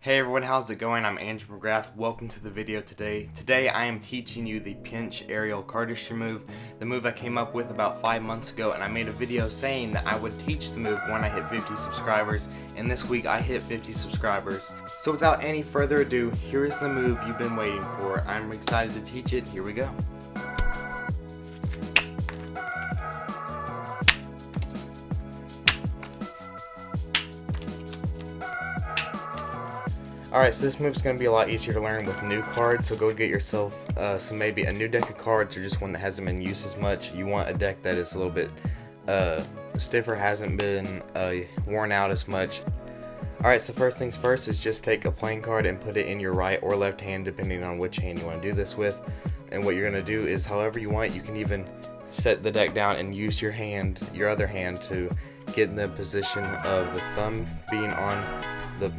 Hey everyone, how's it going? I'm Andrew McGrath. Welcome to the video today. Today I am teaching you the pinch aerial cardistry move, the move I came up with about 5 months ago, and I made a video saying that I would teach the move when I hit 50 subscribers, and this week I hit 50 subscribers. So without any further ado, here is the move you've been waiting for. I'm excited to teach it. Here we go. Alright, so this move is going to be a lot easier to learn with new cards, so go get yourself maybe a new deck of cards or just one that hasn't been used as much. You want a deck that is a little bit stiffer, hasn't been worn out as much. Alright, so first things first is just take a playing card and put it in your right or left hand depending on which hand you want to do this with. And what you're going to do is however you want. You can even set the deck down and use your other hand to get in the position of the thumb being on the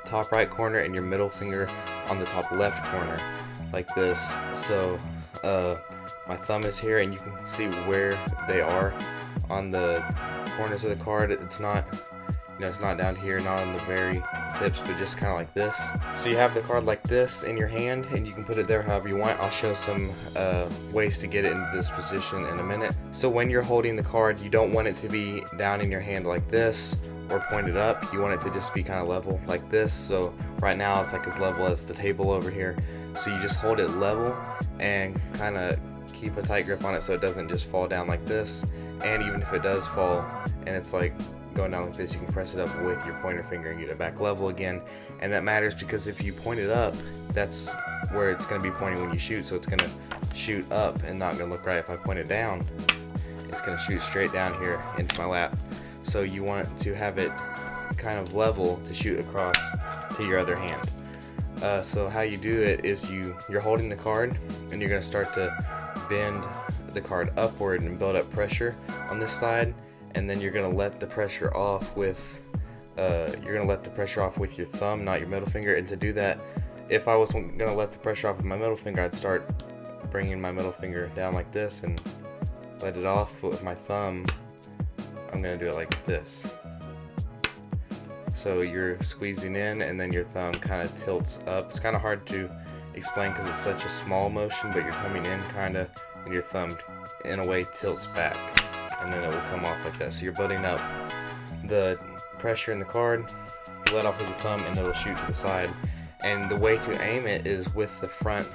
top right corner and your middle finger on the top left corner, like this. So my thumb is here and you can see where they are on the corners of the card. It's not, it's not down here, not on the very tips, but just kind of like this. So you have the card like this in your hand and you can put it there however you want. I'll show some ways to get it into this position in a minute. So when you're holding the card, you don't want it to be down in your hand like this or pointed up. You want it to just be kind of level like this. So right now it's like as level as the table over here. So you just hold it level and kind of keep a tight grip on it so it doesn't just fall down like this. And even if it does fall and it's like going down like this, you can press it up with your pointer finger and get it back level again. And that matters because if you point it up, that's where it's going to be pointing when you shoot. So it's going to shoot up and not going to look right. If I point it down, it's going to shoot straight down here into my lap. So you want to have it kind of level to shoot across to your other hand. So how you do it is you're holding the card and you're going to start to bend the card upward and build up pressure on this side, and then you're going to let the pressure off with your thumb, not your middle finger. And to do that, if I was going to let the pressure off with my middle finger, I'd start bringing my middle finger down like this and let it off. But with my thumb, I'm going to do it like this. So you're squeezing in and then your thumb kind of tilts up. It's kind of hard to explain because it's such a small motion, but you're coming in kind of and your thumb in a way tilts back and then it will come off like that. So you're building up the pressure in the card, you let off with your thumb and it'll shoot to the side. And the way to aim it is with the front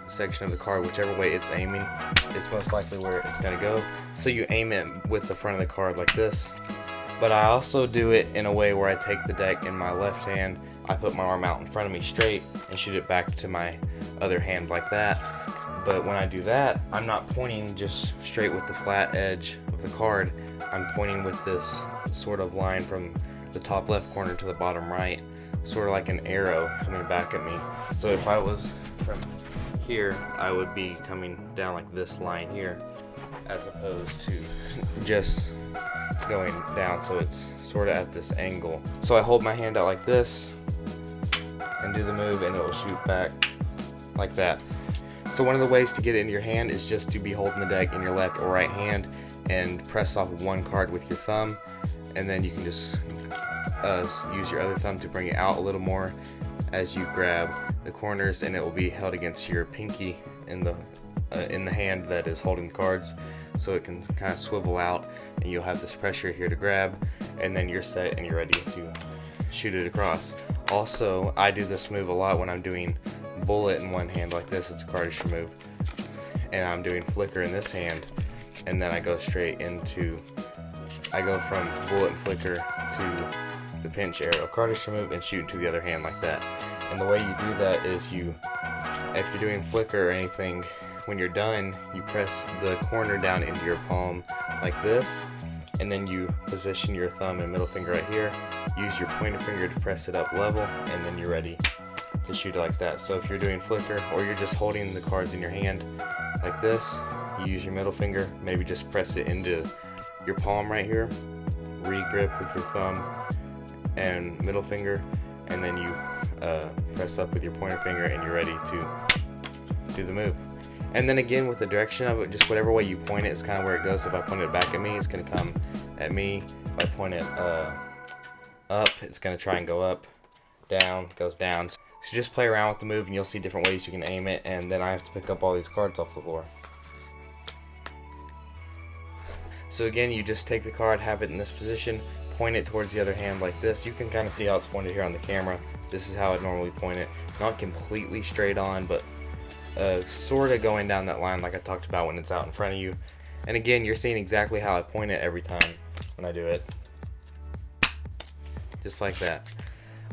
section of the card. Whichever way it's aiming, it's most likely where it's going to go. So you aim it with the front of the card like this. But I also do it in a way where I take the deck in my left hand, I put my arm out in front of me straight and shoot it back to my other hand like that. But when I do that, I'm not pointing just straight with the flat edge of the card. I'm pointing with this sort of line from the top left corner to the bottom right, sort of like an arrow coming back at me. So if I was from here, I would be coming down like this line here, as opposed to just going down, so it's sort of at this angle. So I hold my hand out like this and do the move and it will shoot back like that. So one of the ways to get it in your hand is just to be holding the deck in your left or right hand and press off one card with your thumb, and then you can just use your other thumb to bring it out a little more as you grab the corners, and it will be held against your pinky in the hand that is holding the cards, so it can kind of swivel out and you'll have this pressure here to grab, and then you're set and you're ready to shoot it across. Also, I do this move a lot when I'm doing bullet in one hand like this. It's a cardistry move, and I'm doing flicker in this hand, and then I go from bullet and flicker to the pinch aerial cardistry move and shoot into the other hand like that. And the way you do that is if you're doing flicker or anything, when you're done, you press the corner down into your palm like this, and then you position your thumb and middle finger right here, use your pointer finger to press it up level, and then you're ready to shoot it like that. So if you're doing flicker or you're just holding the cards in your hand like this, you use your middle finger, maybe just press it into your palm right here, re-grip with your thumb and middle finger, and then you press up with your pointer finger and you're ready to do the move. And then again, with the direction of it, just whatever way you point it is kind of where it goes. If I point it back at me, it's going to come at me. If I point it up, it's going to try and go up. down, goes down. So just play around with the move and you'll see different ways you can aim it, and then I have to pick up all these cards off the floor. So again, you just take the card, have it in this position, point it towards the other hand like this. You can kind of see how it's pointed here on the camera. This is how I'd normally point it. Not completely straight on, but sort of going down that line like I talked about when it's out in front of you. And again, you're seeing exactly how I point it every time when I do it. Just like that.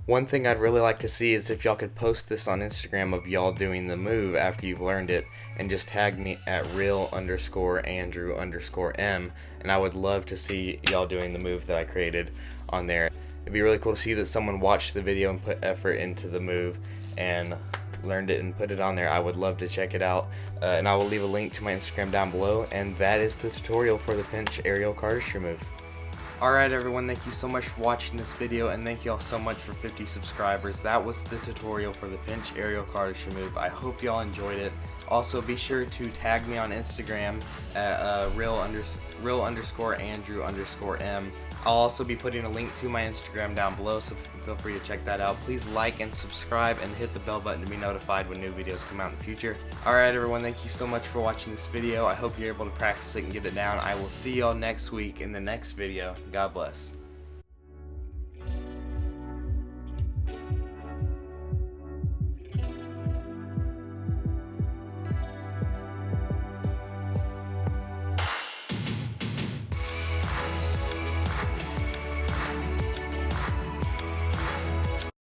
One thing I'd really like to see is if y'all could post this on Instagram of y'all doing the move after you've learned it, and just tag me at real_Andrew_M, and I would love to see y'all doing the move that I created on there. It'd be really cool to see that someone watched the video and put effort into the move and learned it and put it on there. I would love to check it out, and I will leave a link to my Instagram down below. And that is the tutorial for the pinch aerial cardistry move. Alright everyone, thank you so much for watching this video, and thank you all so much for 50 subscribers. That was the tutorial for the pinch aerial cardistry move. I hope y'all enjoyed it. Also, be sure to tag me on Instagram at real_Andrew_M. I'll also be putting a link to my Instagram down below, so feel free to check that out. Please like and subscribe and hit the bell button to be notified when new videos come out in the future. Alright everyone, thank you so much for watching this video. I hope you're able to practice it and get it down. I will see y'all next week in the next video. God bless.